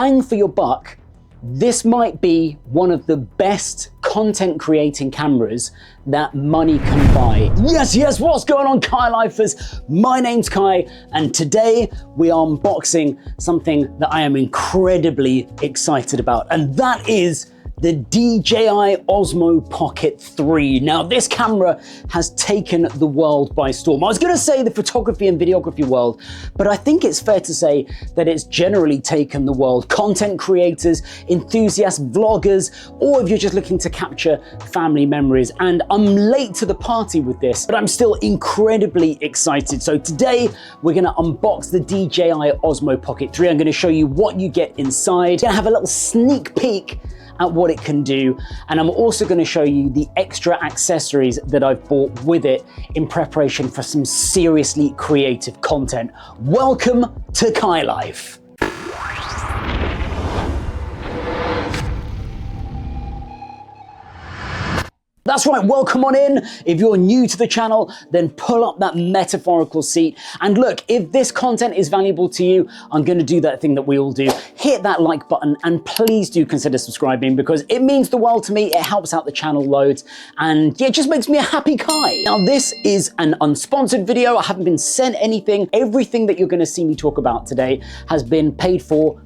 bang for your buck, this might be one of the best content creating cameras that money can buy. Yes, what's going on, CaiLifers? My name's Kai, and today we are unboxing something that I am incredibly excited about, and that is the DJI Osmo Pocket 3. Now, this camera has taken the world by storm. I was gonna say the photography and videography world, but I think it's fair to say that it's generally taken the world. Content creators, enthusiasts, vloggers, or if you're just looking to capture family memories. And I'm late to the party with this, but I'm still incredibly excited. So today, we're gonna unbox the DJI Osmo Pocket 3. I'm gonna show you what you get inside. Gonna have a little sneak peek at what it can do, and I'm also going to show you the extra accessories that I've bought with it in preparation for some seriously creative content. Welcome to CaiLife. That's right, welcome on in. If you're new to the channel, then pull up that metaphorical seat. And look, if this content is valuable to you, I'm gonna do that thing that we all do. Hit that like button and please do consider subscribing because it means the world to me. It helps out the channel loads and yeah, it just makes me a happy Kai. Now this is an unsponsored video. I haven't been sent anything. Everything that you're gonna see me talk about today has been paid for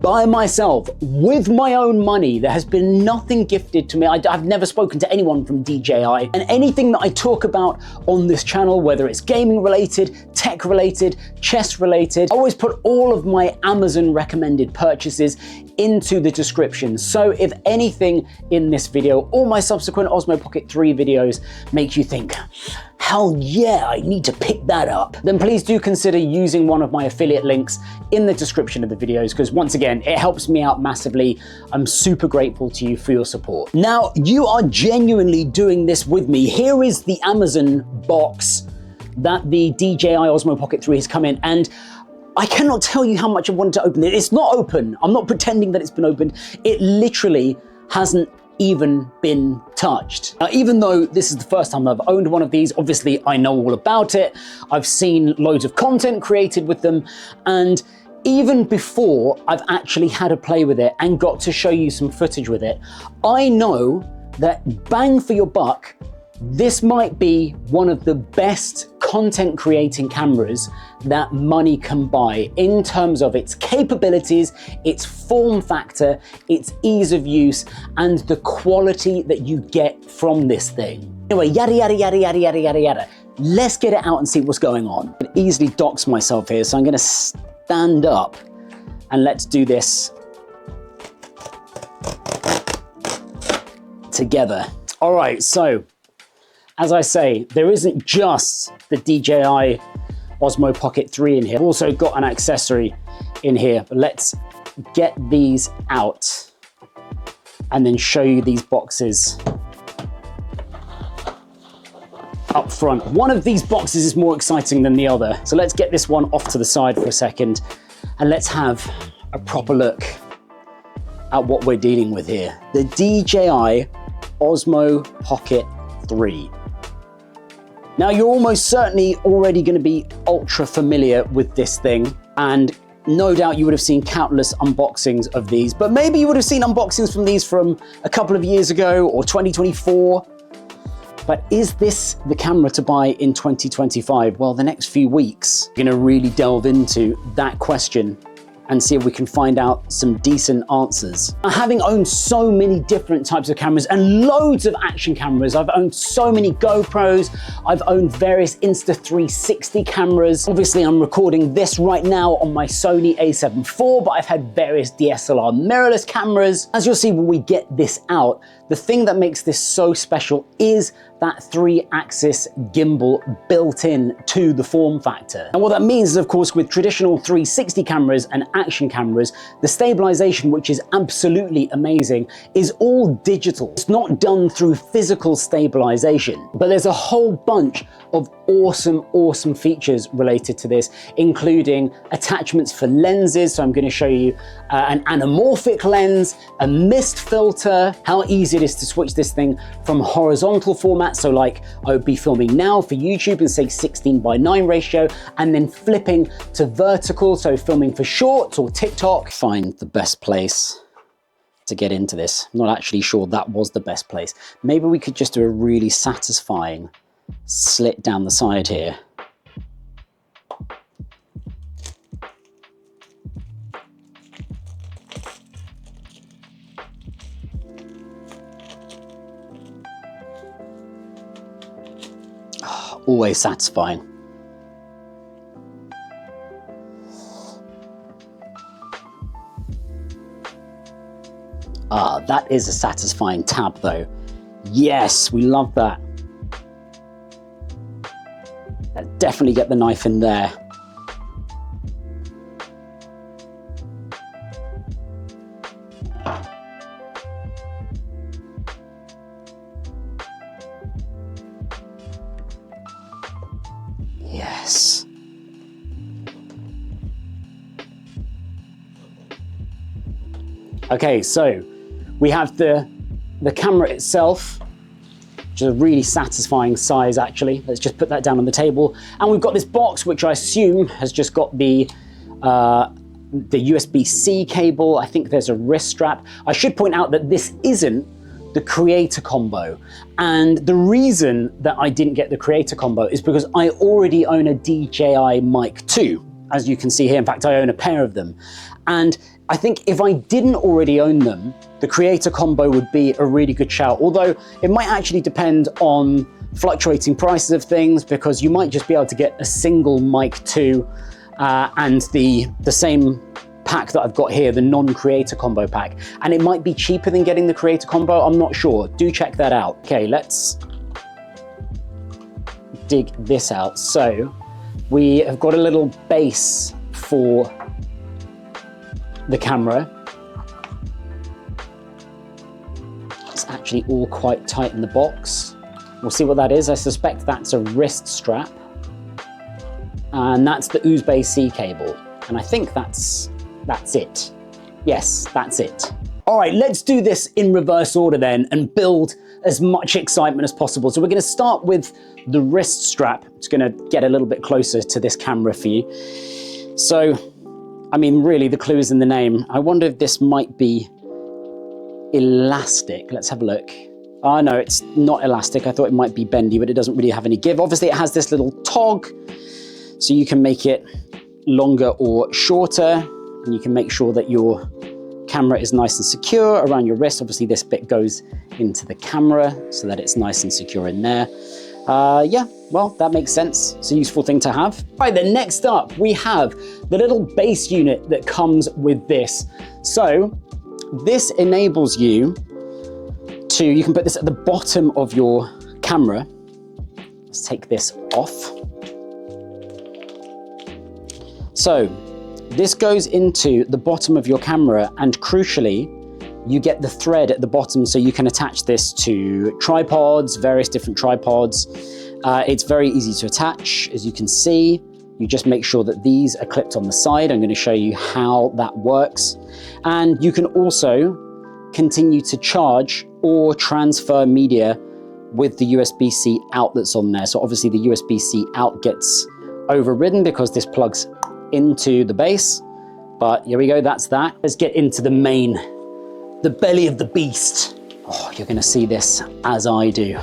by myself with my own money. There has been nothing gifted to me. I've never spoken to anyone from DJI, and anything that I talk about on this channel, whether it's gaming related, tech related, chess related, I always put all of my Amazon recommended purchases into the description. So if anything in this video or my subsequent Osmo Pocket 3 videos make you think, hell yeah, I need to pick that up, then please do consider using one of my affiliate links in the description of the videos, because once again, it helps me out massively. I'm super grateful to you for your support. Now, you are genuinely doing this with me. Here is the Amazon box that the DJI Osmo Pocket 3 has come in, and I cannot tell you how much I wanted to open it. It's not open. I'm not pretending that it's been opened. It literally hasn't even been touched. Now, even though this is the first time I've owned one of these, obviously I know all about it. I've seen loads of content created with them, and even before I've actually had a play with it and got to show you some footage with it, I know that bang for your buck, this might be one of the best content creating cameras that money can buy in terms of its capabilities, its form factor, its ease of use, and the quality that you get from this thing. Anyway, yada, yada, yada, yada, yada, yada, yada. Let's get it out and see what's going on. I can easily dox myself here, so I'm gonna stand up and let's do this together. All right, so as I say, there isn't just the DJI Osmo Pocket 3 in here. I've also got an accessory in here, but let's get these out and then show you these boxes up front. One of these boxes is more exciting than the other. So let's get this one off to the side for a second and let's have a proper look at what we're dealing with here. The DJI Osmo Pocket 3. Now, you're almost certainly already going to be ultra familiar with this thing, and no doubt you would have seen countless unboxings of these, but maybe you would have seen unboxings from these from a couple of years ago or 2024. But is this the camera to buy in 2025? Well, the next few weeks, we're going to really delve into that question and see if we can find out some decent answers. Now, having owned so many different types of cameras and loads of action cameras, I've owned so many GoPros, I've owned various Insta360 cameras. Obviously, I'm recording this right now on my Sony a7 IV, but I've had various DSLR mirrorless cameras. As you'll see when we get this out, the thing that makes this so special is that 3-axis gimbal built in to the form factor. And what that means is, of course, with traditional 360 cameras and action cameras, the stabilization, which is absolutely amazing, is all digital. It's not done through physical stabilization, but there's a whole bunch of awesome features related to this, including attachments for lenses. So I'm going to show you an anamorphic lens, a mist filter, how easy it is to switch this thing from horizontal format that. So like I would be filming now for YouTube and say 16:9 ratio, and then flipping to vertical, so filming for shorts or TikTok. Find the best place to get into this. I'm not actually sure that was the best place. Maybe we could just do a really satisfying slit down the side here. Always satisfying. Ah, that is a satisfying tab though. Yes, we love that. Definitely get the knife in there. Yes. Okay, so we have the camera itself, which is a really satisfying size actually. Let's just put that down on the table. And we've got this box, which I assume has just got the USB-C cable. I think there's a wrist strap. I should point out that this isn't the creator combo. And the reason that I didn't get the creator combo is because I already own a DJI Mic 2, as you can see here. In fact, I own a pair of them. And I think if I didn't already own them, the creator combo would be a really good shout. Although it might actually depend on fluctuating prices of things, because you might just be able to get a single Mic 2 and the same pack that I've got here, the non-creator combo pack, and it might be cheaper than getting the creator combo. I'm not sure. Do check that out. Okay, let's dig this out. So we have got a little base for the camera. It's actually all quite tight in the box. We'll see what that is. I suspect that's a wrist strap, and that's the USB-C cable, and I think that's it. Yes, that's it. All right, let's do this in reverse order then and build as much excitement as possible. So we're gonna start with the wrist strap. It's gonna get a little bit closer to this camera for you. So, I mean, really the clue is in the name. I wonder if this might be elastic. Let's have a look. Oh no, it's not elastic. I thought it might be bendy, but it doesn't really have any give. Obviously it has this little tog, so you can make it longer or shorter. And you can make sure that your camera is nice and secure around your wrist. Obviously this bit goes into the camera so that it's nice and secure in there. Yeah, well, that makes sense. It's a useful thing to have. All right, then next up, we have the little base unit that comes with this. So this enables you can put this at the bottom of your camera. Let's take this off. So this goes into the bottom of your camera, and crucially, you get the thread at the bottom, so you can attach this to tripods, various different tripods. It's very easy to attach, as you can see. You just make sure that these are clipped on the side. I'm going to show you how that works. And you can also continue to charge or transfer media with the USB-C outlets on there. So obviously the USB-C out gets overridden because this plugs into the base, but here we go, that's that. Let's get into the belly of the beast. Oh, you're gonna see this as I do.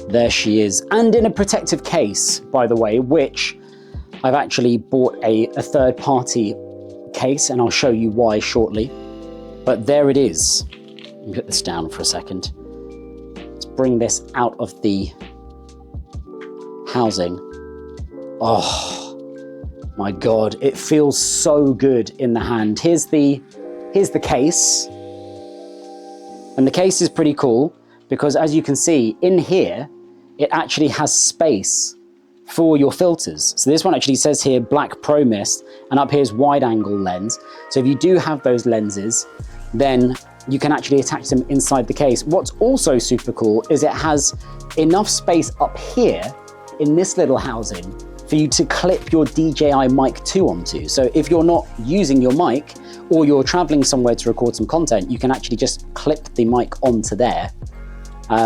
There she is, and in a protective case, by the way, which I've actually bought a third-party case, and I'll show you why shortly. But there it is. Let me put this down for a second. Bring this out of the housing. Oh my God, it feels so good in the hand. Here's the case. And the case is pretty cool because, as you can see in here, it actually has space for your filters. So this one actually says here Black Pro Mist, and up here is wide angle lens. So if you do have those lenses, then you can actually attach them inside the case. What's also super cool is it has enough space up here in this little housing for you to clip your DJI Mic 2 onto. So if you're not using your mic or you're traveling somewhere to record some content, you can actually just clip the mic onto there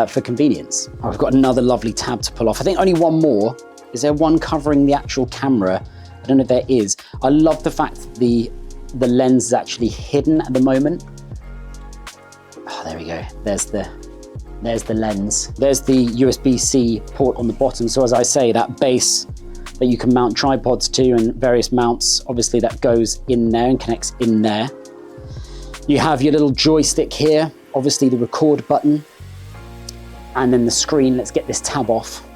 for convenience. I've got another lovely tab to pull off. I think only one more. Is there one covering the actual camera? I don't know if there is. I love the fact that the lens is actually hidden at the moment. Oh, there we go. There's the lens. There's the USB-C port on the bottom. So as I say, that base that you can mount tripods to and various mounts, obviously that goes in there and connects in there. You have your little joystick here, obviously the record button, and then the screen. Let's get this tab off.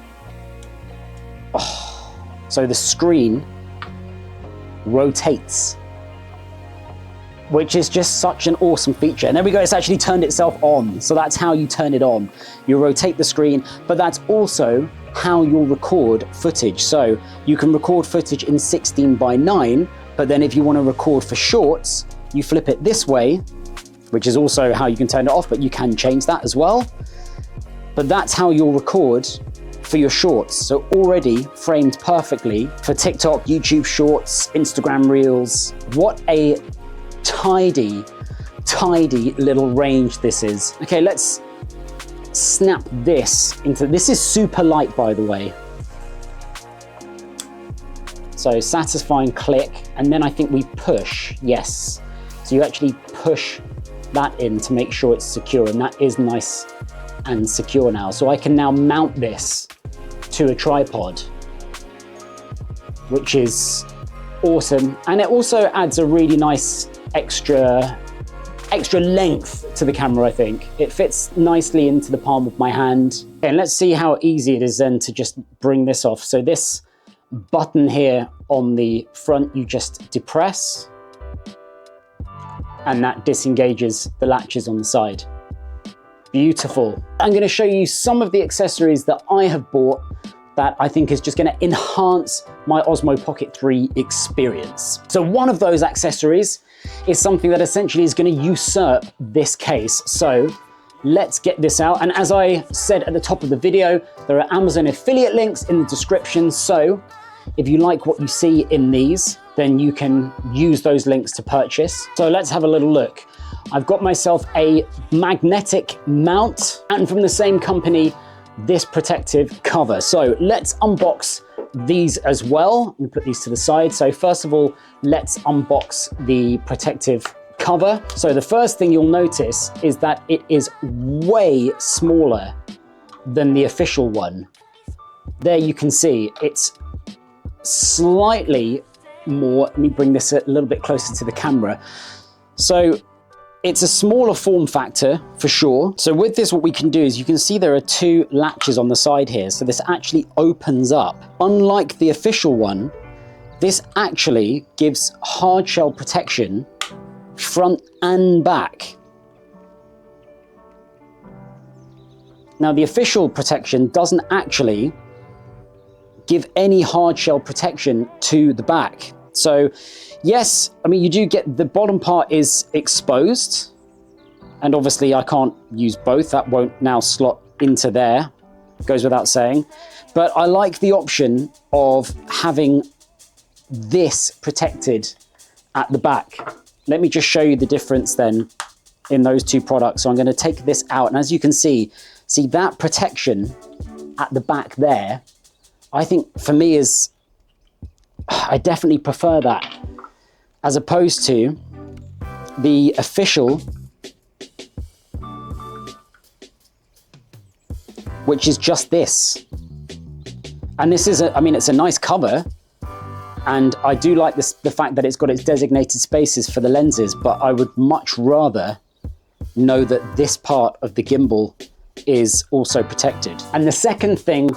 Oh, so the screen rotates, which is just such an awesome feature. And there we go, it's actually turned itself on. So that's how you turn it on. You rotate the screen, but that's also how you'll record footage. So you can record footage in 16:9, but then if you want to record for shorts, you flip it this way, which is also how you can turn it off, but you can change that as well. But that's how you'll record for your shorts. So already framed perfectly for TikTok, YouTube Shorts, Instagram Reels. What a tidy little range this is. Okay, let's snap this into, this is super light, by the way. So satisfying click, and then I think we push, yes. So you actually push that in to make sure it's secure, and that is nice and secure now. So I can now mount this to a tripod, which is awesome. And it also adds a really nice extra length to the camera, I think. It fits nicely into the palm of my hand. And let's see how easy it is then to just bring this off. So this button here on the front, you just depress, and that disengages the latches on the side. Beautiful. I'm going to show you some of the accessories that I have bought that I think is just going to enhance my Osmo Pocket 3 experience. So one of those accessories is something that essentially is going to usurp this case. So let's get this out. And as I said at the top of the video, there are Amazon affiliate links in the description. So if you like what you see in these, then you can use those links to purchase. So let's have a little look. I've got myself a magnetic mount, and from the same company, this protective cover. So let's unbox these as well. Let me put these to the side. So first of all, let's unbox the protective cover. So the first thing you'll notice is that it is way smaller than the official one. There you can see it's slightly more. Let me bring this a little bit closer to the camera. So it's a smaller form factor for sure. So with this, what we can do is you can see there are two latches on the side here. So this actually opens up. Unlike the official one, this actually gives hard shell protection front and back. Now the official protection doesn't actually give any hard shell protection to the back. So yes, I mean, you do get the bottom part is exposed, and obviously I can't use both. That won't now slot into there, goes without saying. But I like the option of having this protected at the back. Let me just show you the difference then in those two products. So I'm going to take this out, and as you can see that protection at the back there, I think for me is, I definitely prefer that as opposed to the official, which is just this. And this is I mean, it's a nice cover, and I do like this, the fact that it's got its designated spaces for the lenses, but I would much rather know that this part of the gimbal is also protected. And the second thing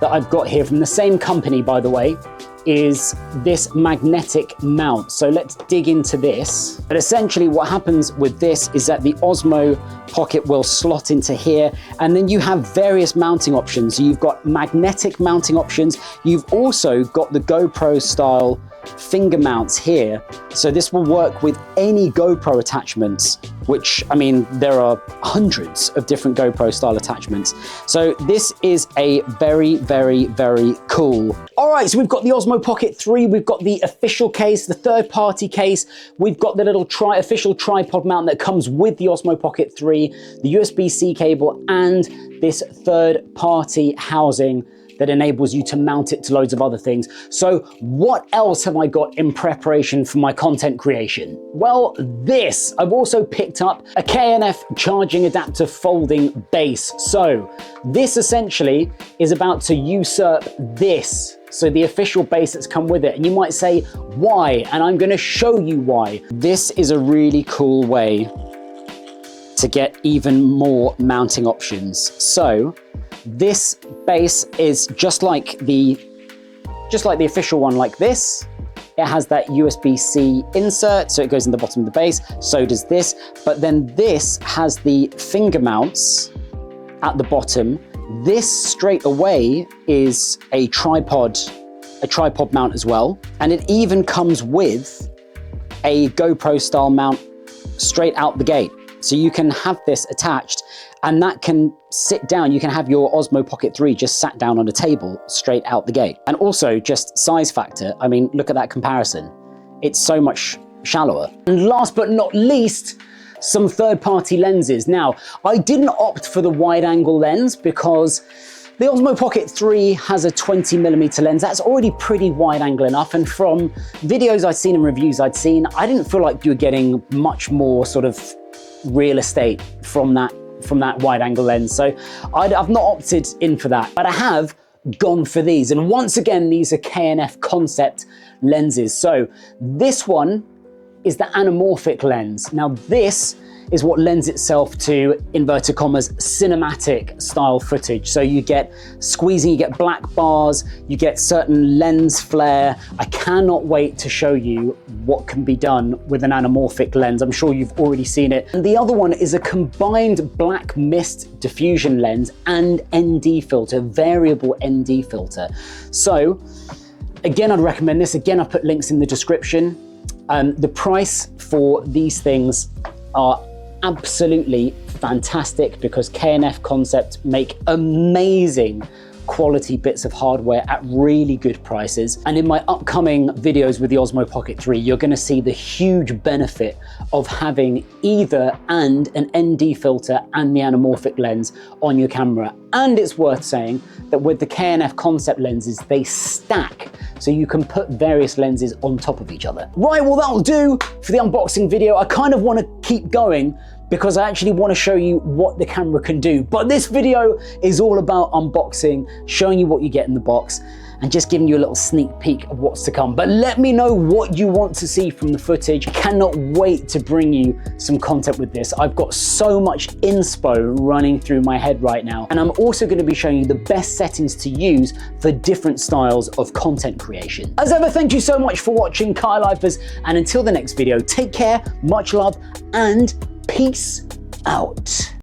that I've got here from the same company, by the way, is this magnetic mount. So let's dig into this. But essentially what happens with this is that the Osmo Pocket will slot into here, and then you have various mounting options. You've got magnetic mounting options. You've also got the GoPro style finger mounts here. So this will work with any GoPro attachments, which, I mean, there are hundreds of different GoPro style attachments. So this is a very, very, very cool. All right, so we've got the Osmo Pocket 3, we've got the official case, the third-party case, we've got the little official tripod mount that comes with the Osmo Pocket 3, the USB-C cable, and this third-party housing that enables you to mount it to loads of other things. So what else have I got in preparation for my content creation? Well, I've also picked up a K&F charging adapter folding base. So this essentially is about to usurp this. So the official base that's come with it. And you might say, why? And I'm gonna show you why. This is a really cool way to get even more mounting options. So this base is just like the official one like this. It has that USB-C insert, so it goes in the bottom of the base. So does this, but then this has the finger mounts at the bottom. This straight away is a tripod mount as well. And it even comes with a GoPro style mount straight out the gate. So you can have this attached and that can sit down. You can have your Osmo Pocket 3 just sat down on a table straight out the gate. And also just size factor. I mean, look at that comparison. It's so much shallower. And last but not least, some third-party lenses. Now, I didn't opt for the wide-angle lens because the Osmo Pocket 3 has a 20mm lens. That's already pretty wide angle enough. And from videos I'd seen and reviews I'd seen, I didn't feel like you were getting much more sort of real estate from that wide angle lens. So I've not opted in for that, but I have gone for these. And once again, these are K&F concept lenses. So this one is the anamorphic lens. Now this is what lends itself to, inverted commas, cinematic style footage. So you get squeezing, you get black bars, you get certain lens flare. I cannot wait to show you what can be done with an anamorphic lens. I'm sure you've already seen it. And the other one is a combined black mist diffusion lens and ND filter, variable ND filter. So again, I'd recommend this. Again, I've put links in the description. The price for these things are absolutely fantastic because K&F Concept make amazing quality bits of hardware at really good prices. And in my upcoming videos with the Osmo Pocket 3, you're going to see the huge benefit of having either and an ND filter and the anamorphic lens on your camera. And it's worth saying that with the K&F Concept lenses, they stack, so you can put various lenses on top of each other. Right, well that'll do for the unboxing video. I kind of want to keep going because I actually want to show you what the camera can do. But this video is all about unboxing, showing you what you get in the box, and just giving you a little sneak peek of what's to come. But let me know what you want to see from the footage. I cannot wait to bring you some content with this. I've got so much inspo running through my head right now. And I'm also going to be showing you the best settings to use for different styles of content creation. As ever, thank you so much for watching, CaiLifers. And until the next video, take care, much love, and peace out.